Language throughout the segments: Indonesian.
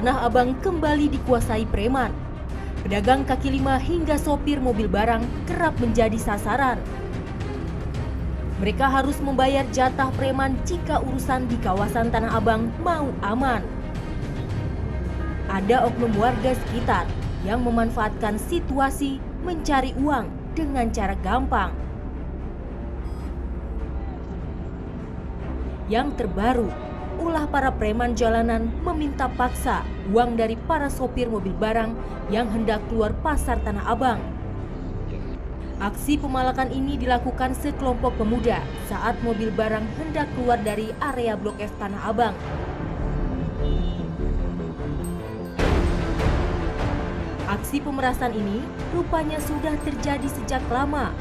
Tanah Abang kembali dikuasai preman. Pedagang kaki lima hingga sopir mobil barang kerap menjadi sasaran. Mereka harus membayar jatah preman jika urusan di kawasan Tanah Abang mau aman. Ada oknum warga sekitar yang memanfaatkan situasi mencari uang dengan cara gampang. Yang terbaru, ulah para preman jalanan meminta paksa uang dari para sopir mobil barang yang hendak keluar pasar Tanah Abang. Aksi pemalakan ini dilakukan sekelompok pemuda saat mobil barang hendak keluar dari area Blok F Tanah Abang. Aksi pemerasan ini rupanya sudah terjadi sejak lama.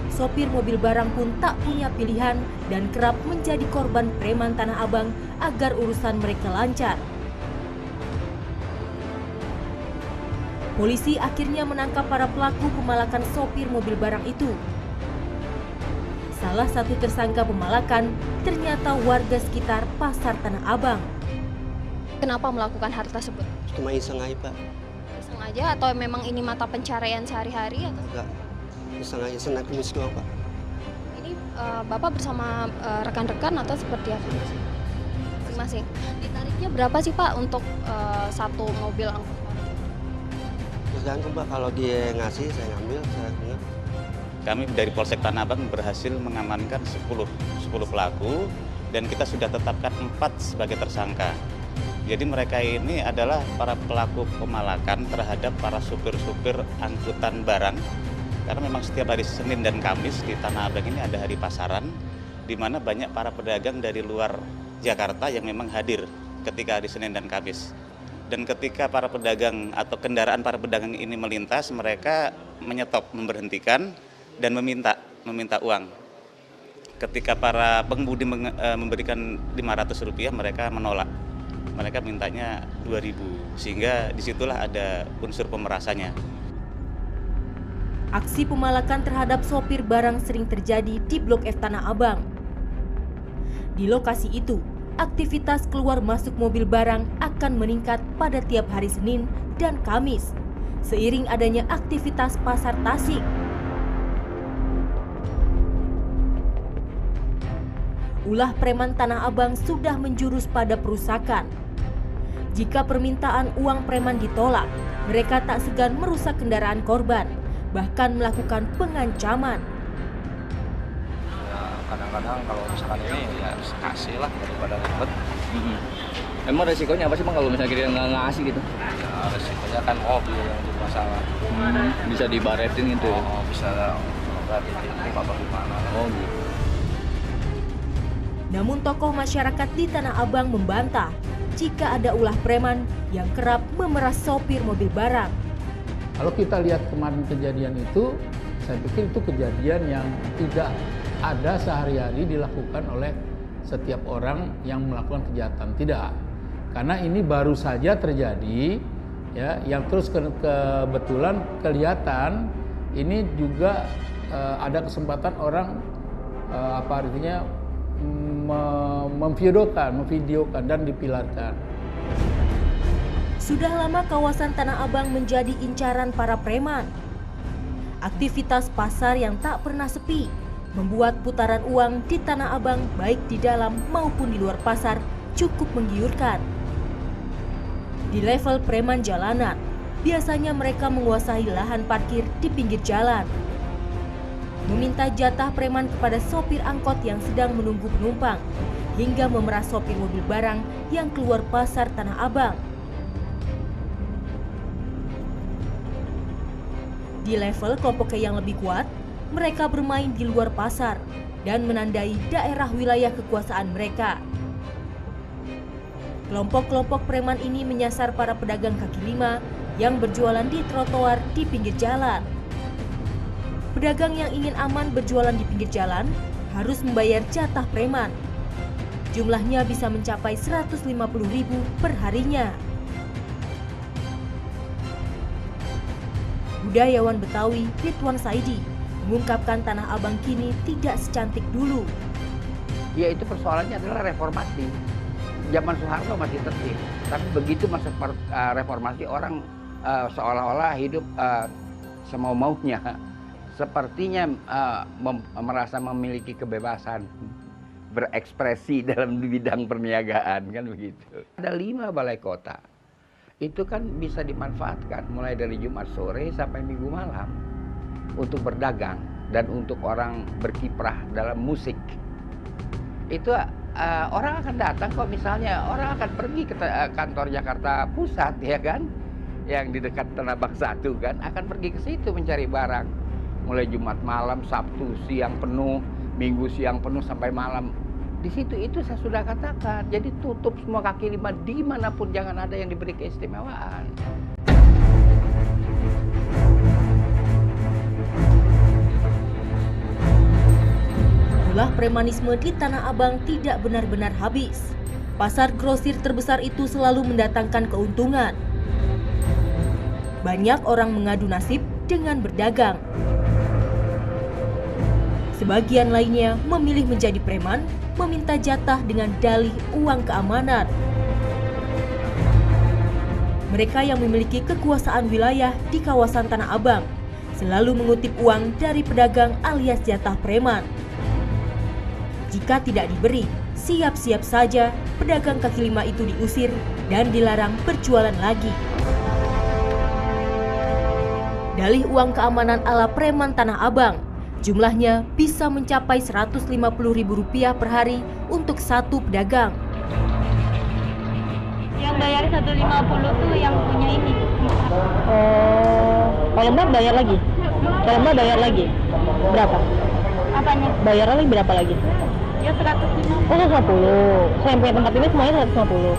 Sopir mobil barang pun tak punya pilihan dan kerap menjadi korban preman Tanah Abang agar urusan mereka lancar. Polisi akhirnya menangkap para pelaku pemalakan sopir mobil barang itu. Salah satu tersangka pemalakan ternyata warga sekitar pasar Tanah Abang. Kenapa melakukan hal tersebut? Cuma iseng aja, Pak. Iseng aja atau memang ini mata pencarian sehari-hari atau? Enggak, iseng aja, senang kumis doang, Pak. Ini Bapak bersama rekan-rekan atau seperti apa? Masing-masing. Ditariknya berapa sih Pak untuk satu mobil angkut? Tergantung, Pak, kalau dia ngasih saya ngambil, saya enggak. Kami dari Polsek Tanah Abang berhasil mengamankan 10 pelaku dan kita sudah tetapkan 4 sebagai tersangka. Jadi mereka ini adalah para pelaku pemalakan terhadap para supir-supir angkutan barang. Karena memang setiap hari Senin dan Kamis di Tanah Abang ini ada hari pasaran, di mana banyak para pedagang dari luar Jakarta yang memang hadir ketika hari Senin dan Kamis. Dan ketika para pedagang atau kendaraan para pedagang ini melintas, mereka menyetop, memberhentikan, dan meminta uang. Ketika para pengemudi memberikan Rp500, mereka menolak. Mereka mintanya Rp2.000, sehingga disitulah ada unsur pemerasannya. Aksi pemalakan terhadap sopir barang sering terjadi di Blok F Tanah Abang. Di lokasi itu, aktivitas keluar masuk mobil barang akan meningkat pada tiap hari Senin dan Kamis, seiring adanya aktivitas pasar Tasik. Ulah preman Tanah Abang sudah menjurus pada perusakan. Jika permintaan uang preman ditolak, mereka tak segan merusak kendaraan korban, bahkan melakukan pengancaman. Ya, kadang-kadang kalau misalkan ini ya harus kasih lah daripada ribet. Emang resikonya apa sih Bang kalau misalnya kita nggak ngasih gitu? Ya, resikonya kan mobil yang jadi masalah. Bisa dibaretin gitu ya? Oh, bisa berarti apa gimana. Oh gitu. Namun tokoh masyarakat di Tanah Abang membantah jika ada ulah preman yang kerap memeras sopir mobil barang. Kalau kita lihat kemarin kejadian itu, saya pikir itu kejadian yang tidak ada sehari-hari dilakukan oleh setiap orang yang melakukan kejahatan. Tidak, karena ini baru saja terjadi, ya, yang terus kebetulan kelihatan ini juga ada kesempatan orang memvideokan dan dipilarkan. Sudah lama kawasan Tanah Abang menjadi incaran para preman. Aktivitas pasar yang tak pernah sepi membuat putaran uang di Tanah Abang baik di dalam maupun di luar pasar cukup menggiurkan. Di level preman jalanan, biasanya mereka menguasai lahan parkir di pinggir jalan, meminta jatah preman kepada sopir angkot yang sedang menunggu penumpang, hingga memeras sopir mobil barang yang keluar pasar Tanah Abang. Di level kelompok yang lebih kuat, mereka bermain di luar pasar dan menandai daerah wilayah kekuasaan mereka. Kelompok-kelompok preman ini menyasar para pedagang kaki lima yang berjualan di trotoar di pinggir jalan. Pedagang yang ingin aman berjualan di pinggir jalan harus membayar jatah preman. Jumlahnya bisa mencapai Rp150.000 per harinya. Budayawan Betawi Ridwan Saidi mengungkapkan Tanah Abang kini tidak secantik dulu. Ya itu persoalannya adalah reformasi. Zaman Soeharto masih tertib. Tapi begitu masa reformasi orang seolah-olah hidup semau-maunya, sepertinya merasa memiliki kebebasan berekspresi dalam bidang perniagaan, kan begitu. Ada 5 balai kota, itu kan bisa dimanfaatkan mulai dari Jumat sore sampai Minggu malam untuk berdagang dan untuk orang berkiprah dalam musik. Itu orang akan datang kok, misalnya orang akan pergi ke kantor Jakarta Pusat, ya kan, yang di dekat Tanah Abang 1 kan, akan pergi ke situ mencari barang. Mulai Jumat malam, Sabtu siang penuh, Minggu siang penuh sampai malam. Di situ itu saya sudah katakan, jadi tutup semua kaki 5 dimanapun, jangan ada yang diberi keistimewaan. Ulah premanisme di Tanah Abang tidak benar-benar habis. Pasar grosir terbesar itu selalu mendatangkan keuntungan. Banyak orang mengadu nasib dengan berdagang. Sebagian lainnya memilih menjadi preman, meminta jatah dengan dalih uang keamanan. Mereka yang memiliki kekuasaan wilayah di kawasan Tanah Abang selalu mengutip uang dari pedagang alias jatah preman. Jika tidak diberi, siap-siap saja pedagang kaki 5 itu diusir dan dilarang berjualan lagi. Dalih uang keamanan ala preman Tanah Abang jumlahnya bisa mencapai Rp150.000 per hari untuk satu pedagang. Yang bayar 150 tuh yang punya ini. Kalau Mbak bayar lagi? Kalau Mbak bayar lagi? Berapa? Apanya? Bayar lagi berapa lagi? Ya 150. Oh, 150. Saya yang punya tempat ini semuanya 150.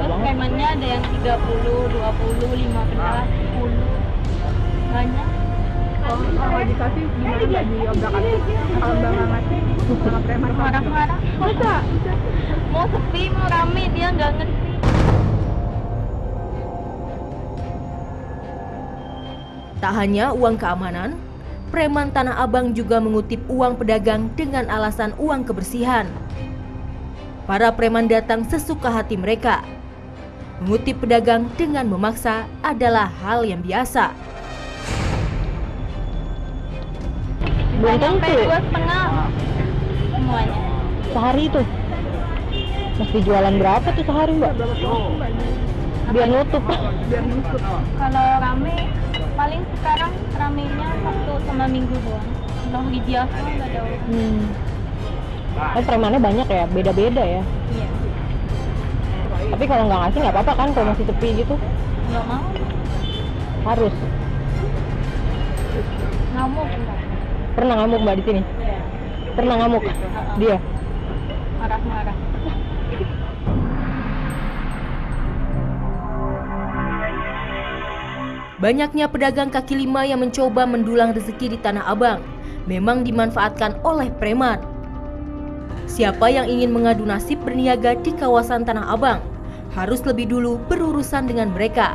Terus premannya ada yang 30, 20, 15, 10. Banyak. Kalau dikasih gimana nggak diobrak-abrik? Kalau Mbak nggak ngasih sama preman marah-marah. Masa? Mau sepi, mau rame, dia nggak ngerti. Tak hanya uang keamanan, preman Tanah Abang juga mengutip uang pedagang dengan alasan uang kebersihan. Para preman datang sesuka hati mereka. Mengutip pedagang dengan memaksa adalah hal yang biasa. Belum tentu. 2,5 semuanya. Sehari itu? Mesti jualan berapa tuh sehari, Mbak? Biar nutup. Kalau rame, paling sekarang ramenya Sabtu sama Minggu doang. Kalau di biasa nggak ada orang. Premannya banyak ya, beda-beda ya. Iya. Tapi kalau nggak ngasih nggak apa-apa kan, kalau masih sepi gitu? Nggak mau. Harus. Ngamuk. Pernah ngamuk Mbak di sini? Iya. Pernah ngamuk? Dia? Marah-marah. Banyaknya pedagang kaki 5 yang mencoba mendulang rezeki di Tanah Abang memang dimanfaatkan oleh preman. Siapa yang ingin mengadu nasib berniaga di kawasan Tanah Abang harus lebih dulu berurusan dengan mereka.